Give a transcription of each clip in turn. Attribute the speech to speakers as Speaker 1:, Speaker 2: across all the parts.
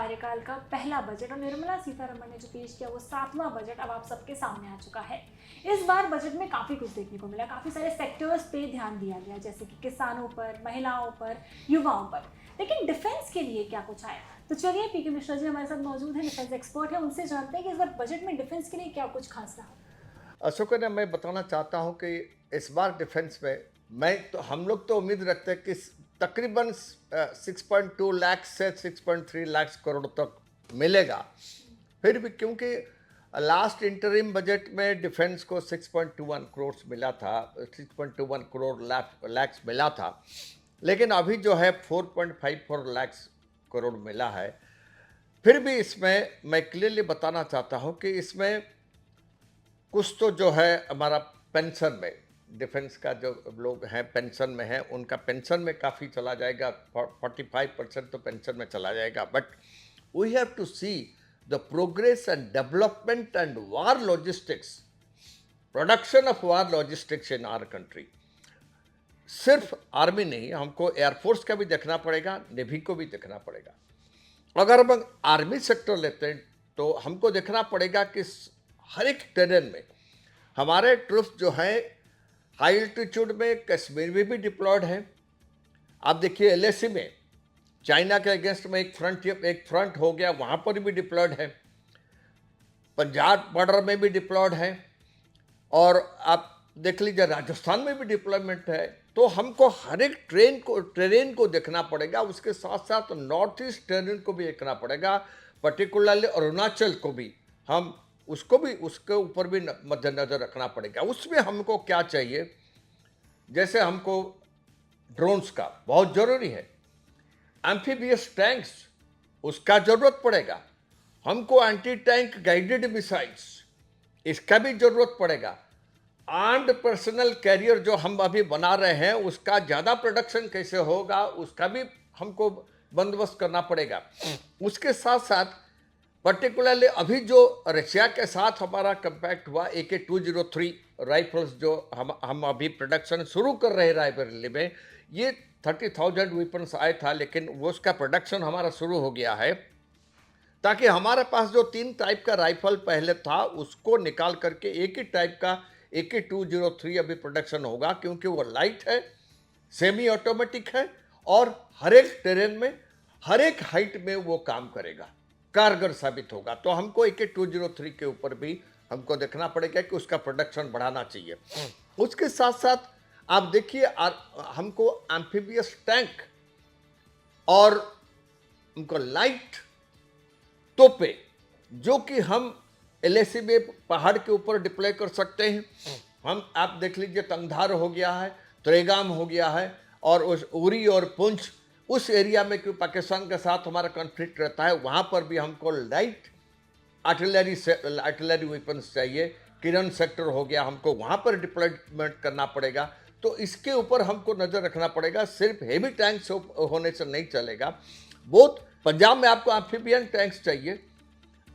Speaker 1: कार्यकाल का पहला बजट और निर्मला सीतारमण ने जो पेश किया वो 7वां बजट अब आप सबके सामने आ चुका है। इस बार बजट में काफ़ी कुछ देखने को मिला, काफ़ी सारे सेक्टर्स पे ध्यान दिया गया, जैसे कि किसानों पर, महिलाओं पर, युवाओं पर। लेकिन डिफेंस के लिए क्या कुछ आया? तो चलिए पीके मिश्रा जी हमारे साथ मौजूद हैं, डिफेंस एक्सपर्ट हैं, उनसे जानते हैं कि इस बार बजट में डिफेंस के लिए क्या कुछ खास रहा।
Speaker 2: अशोकन, मैं बताना चाहता हूं कि इस बार डिफेंस में हम लोग तो उम्मीद रखते हैं कि तकरीबन 6.2 लाख से 6.3 लाख करोड़ तक मिलेगा। फिर भी क्योंकि लास्ट इंटरिम बजट में डिफेंस को 6.21 करोड़ मिला था, 6.21 करोड़ लैक्स मिला था, लेकिन अभी जो है 4.54 लाख करोड़ मिला है। फिर भी इसमें मैं क्लियरली बताना चाहता हूं कि इसमें कुछ तो जो है हमारा पेंशन में, डिफेंस का जो लोग हैं पेंशन में हैं, उनका पेंशन में काफ़ी चला जाएगा, 45% तो पेंशन में चला जाएगा। But we have to see the progress and development and war logistics, production of war logistics in our country. सिर्फ आर्मी नहीं, हमको एयरफोर्स का भी देखना पड़ेगा, नेवी को भी देखना पड़ेगा। अगर हम आर्मी सेक्टर लेते हैं तो हमको देखना पड़ेगा कि हर एक टेरेन में हमारे ट्रूप्स जो हैं हाई एल्टीट्यूड में कश्मीर में भी डिप्लॉयड हैं। आप देखिए एलएसी में चाइना के अगेंस्ट में एक फ्रंट हो गया, वहाँ पर भी डिप्लॉयड है। पंजाब बॉर्डर में भी डिप्लॉयड है, और आप देख लीजिए राजस्थान में भी डिप्लॉयमेंट है। तो हमको हर एक टेरेन को देखना पड़ेगा, उसके साथ साथ नॉर्थ ईस्ट टेरेन को भी देखना पड़ेगा, पर्टिकुलरली अरुणाचल को भी हम उसके ऊपर भी मद्देनजर रखना पड़ेगा। उसमें हमको क्या चाहिए, जैसे हमको ड्रोन्स का बहुत ज़रूरी है, एम्फीबियस टैंक्स उसका ज़रूरत पड़ेगा, हमको एंटी टैंक गाइडेड मिसाइल्स इसका भी ज़रूरत पड़ेगा। आर्म्ड पर्सनल कैरियर जो हम अभी बना रहे हैं उसका ज़्यादा प्रोडक्शन कैसे होगा, उसका भी हमको बंदोबस्त करना पड़ेगा। उसके साथ साथ पर्टिकुलरली अभी जो रशिया के साथ हमारा कंपैक्ट हुआ, AK-203 राइफल्स जो हम अभी प्रोडक्शन शुरू कर रहे हैं रायबरेली में, ये 30,000 वेपन्स आया था, लेकिन वो उसका प्रोडक्शन हमारा शुरू हो गया है, ताकि हमारे पास जो 3 टाइप का राइफल पहले था उसको निकाल करके एक ही टाइप का AK-203 अभी प्रोडक्शन होगा, क्योंकि वो लाइट है, सेमी ऑटोमेटिक है, और हर एक टेरेन में हर एक हाइट में वो काम करेगा, कारगर साबित होगा। तो हमको AK-203 के ऊपर भी हमको देखना पड़ेगा कि उसका प्रोडक्शन बढ़ाना चाहिए। उसके साथ साथ आप देखिए हमको एम्फीबियस टैंक और हमको लाइट तोपे, जो कि हम एलएसी में पहाड़ के ऊपर डिप्लॉय कर सकते हैं। आप देख लीजिए तंगधार हो गया है, त्रेगाम हो गया है, और उस उरी और पुंछ उस एरिया में क्यों पाकिस्तान के साथ हमारा कॉन्फ्लिक्ट रहता है, वहाँ पर भी हमको लाइट आर्टिलरी वेपन्स चाहिए। किरण सेक्टर हो गया, हमको वहाँ पर डिप्लॉयमेंट करना पड़ेगा। तो इसके ऊपर हमको नज़र रखना पड़ेगा, सिर्फ हेवी टैंक्स होने से नहीं चलेगा। बहुत पंजाब में आपको एम्फीबियन टैंक्स चाहिए,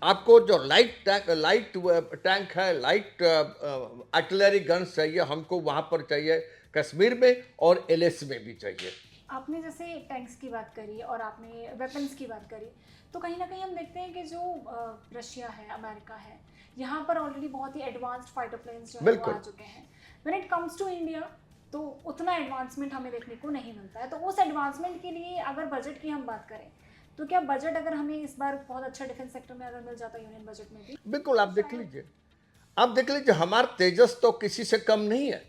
Speaker 2: आपको जो लाइट टैंक है, लाइट आर्टिलरी गन्स चाहिए, हमको वहाँ पर चाहिए, कश्मीर में और एलएसी में भी चाहिए।
Speaker 1: आपने जैसे टैंक्स की बात करी और आपने वेपन्स की बात करी, तो कहीं ना कहीं हम देखते हैं कि जो रशिया है, अमेरिका है, यहाँ पर ऑलरेडी बहुत ही एडवांस्ड फाइटर प्लेन्स जो है वो आ चुके हैं। When it comes to India तो उतना एडवांसमेंट हमें देखने को नहीं मिलता है। तो उस एडवांसमेंट के लिए अगर बजट की हम बात करें, तो क्या बजट अगर हमें इस बार बहुत अच्छा डिफेंस सेक्टर में अगर मिल जाता है यूनियन बजट में भी?
Speaker 2: बिल्कुल, आप देख लीजिए हमारा तेजस तो किसी से कम नहीं है।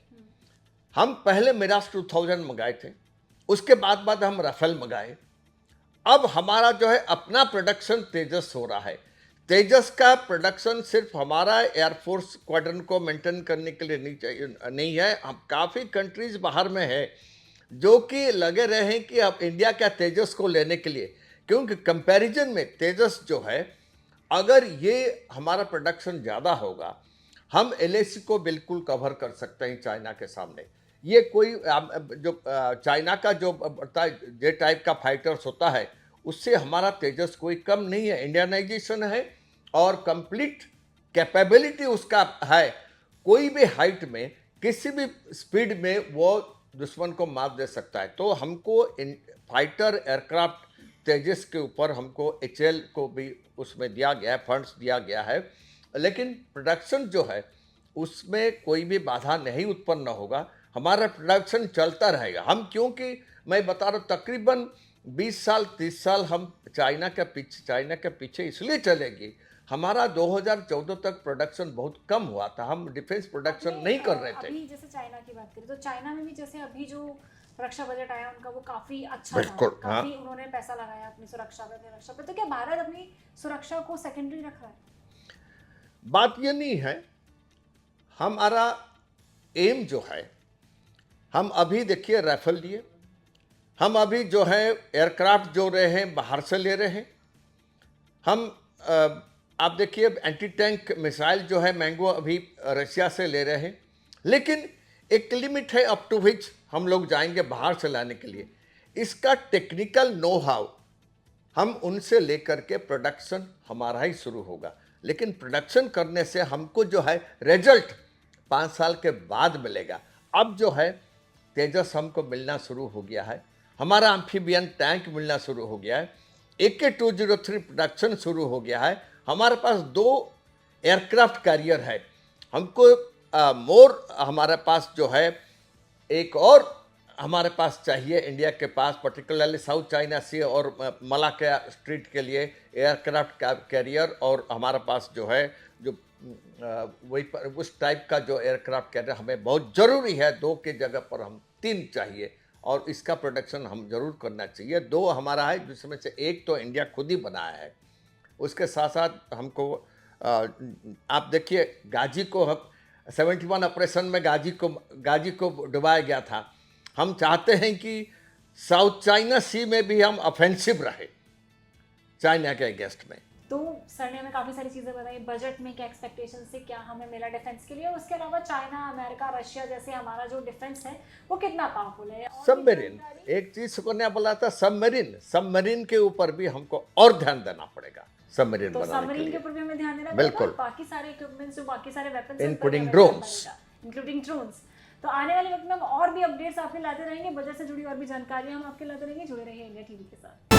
Speaker 2: हम पहले मिराज 2000 मंगाए थे, उसके बाद हम राफेल मंगाए। अब हमारा जो है अपना प्रोडक्शन तेजस हो रहा है। तेजस का प्रोडक्शन सिर्फ हमारा एयरफोर्स स्क्वाड्रन को मेंटेन करने के लिए नहीं है। हम काफ़ी कंट्रीज बाहर में है जो कि लगे रहे हैं कि अब इंडिया का तेजस को लेने के लिए, क्योंकि कंपैरिजन में तेजस जो है, अगर ये हमारा प्रोडक्शन ज़्यादा होगा, हम एलएसी को बिल्कुल कवर कर सकते हैं चाइना के सामने। ये कोई जो चाइना का जो जे टाइप का फाइटर्स होता है, उससे हमारा तेजस कोई कम नहीं है। इंडियनाइजेशन है और कंप्लीट कैपेबिलिटी उसका है। कोई भी हाइट में, किसी भी स्पीड में वो दुश्मन को मार दे सकता है। तो हमको फाइटर एयरक्राफ्ट तेजस के ऊपर हमको HAL को भी उसमें दिया गया है, फंड्स दिया गया है, लेकिन प्रोडक्शन जो है उसमें कोई भी बाधा नहीं उत्पन्न होगा, हमारा प्रोडक्शन चलता रहेगा। हम क्योंकि मैं बता रहा हूँ तकरीबन 20 साल 30 साल हम चाइना के पीछे इसलिए चलेगी, हमारा 2014 तक प्रोडक्शन बहुत कम हुआ था, हम डिफेंस प्रोडक्शन नहीं कर रहे थे।
Speaker 1: अभी जैसे चाइना की बात करें तो चाइना में भी जैसे अभी जो रक्षा बजट आया उनका वो काफी अच्छा
Speaker 2: बिल्कुल,
Speaker 1: था, काफी उन्होंने पैसा लगाया अपनी सुरक्षा पे। तो क्या भारत अपनी सुरक्षा को सेकेंडरी रख रहा है?
Speaker 2: बात ये नहीं है, हमारा एम जो है, हम अभी देखिए राइफल लिए, हम अभी जो है एयरक्राफ्ट जो रहे हैं बाहर से ले रहे हैं, हम आप देखिए एंटी टैंक मिसाइल जो है मैंगो अभी रशिया से ले रहे हैं, लेकिन एक लिमिट है अप टू विच हम लोग जाएंगे बाहर से लाने के लिए। इसका टेक्निकल नो हाउ हम उनसे लेकर के प्रोडक्शन हमारा ही शुरू होगा, लेकिन प्रोडक्शन करने से हमको जो है रिजल्ट 5 साल के बाद मिलेगा। अब जो है तेजस हमको मिलना शुरू हो गया है, हमारा एम्फीबियन टैंक मिलना शुरू हो गया है, AK-203 प्रोडक्शन शुरू हो गया है, हमारे पास 2 एयरक्राफ्ट कैरियर है, हमको मोर हमारे पास जो है एक और हमारे पास चाहिए इंडिया के पास, पर्टिकुलरली साउथ चाइना सी और मलाक्का स्ट्रीट के लिए एयरक्राफ्ट कैरियर, और हमारे पास जो है जो वही पर उस टाइप का जो एयरक्राफ्ट कैरियर हमें बहुत ज़रूरी है। 2 के जगह पर हम 3 चाहिए और इसका प्रोडक्शन हम ज़रूर करना चाहिए। 2 हमारा है जिसमें से एक तो इंडिया खुद ही बनाया है, उसके साथ साथ हमको आप देखिए गाजी को हम 71 ऑपरेशन में गाजी को डुबाया गया था। हम चाहते हैं कि साउथ चाइना सी में भी हम ऑफेंसिव रहे चाइना के अगेंस्ट में।
Speaker 1: तो सर ने हमें काफ़ी सारी चीज़ें बताई, बजट में क्या एक्सपेक्टेशन से क्या हमें मिला डिफेंस के लिए, और उसके अलावा चाइना अमेरिका रशिया जैसे हमारा जो डिफेंस है वो कितना पावरफुल है।
Speaker 2: सबमरीन, एक चीज सुकन्या बोला था, सबमरीन के ऊपर भी हमको और ध्यान देना पड़ेगा। सबमरीन
Speaker 1: तो
Speaker 2: बनाने के
Speaker 1: सबमरीन के
Speaker 2: लिए
Speaker 1: ऊपर भी हमें ध्यान देना
Speaker 2: बिल्कुल,
Speaker 1: पड़ेगा, बाकी सारे इक्विपमेंट्स जो बाकी सारे वेपन्स
Speaker 2: इंक्लूडिंग ड्रोन्स।
Speaker 1: तो आने वाले वक्त में हम और भी अपडेट्स आपके लाते रहेंगे, बजट से जुड़ी और भी जानकारियां हम आपके लाते रहेंगे। जुड़े रहिए इंडिया टीवी के साथ।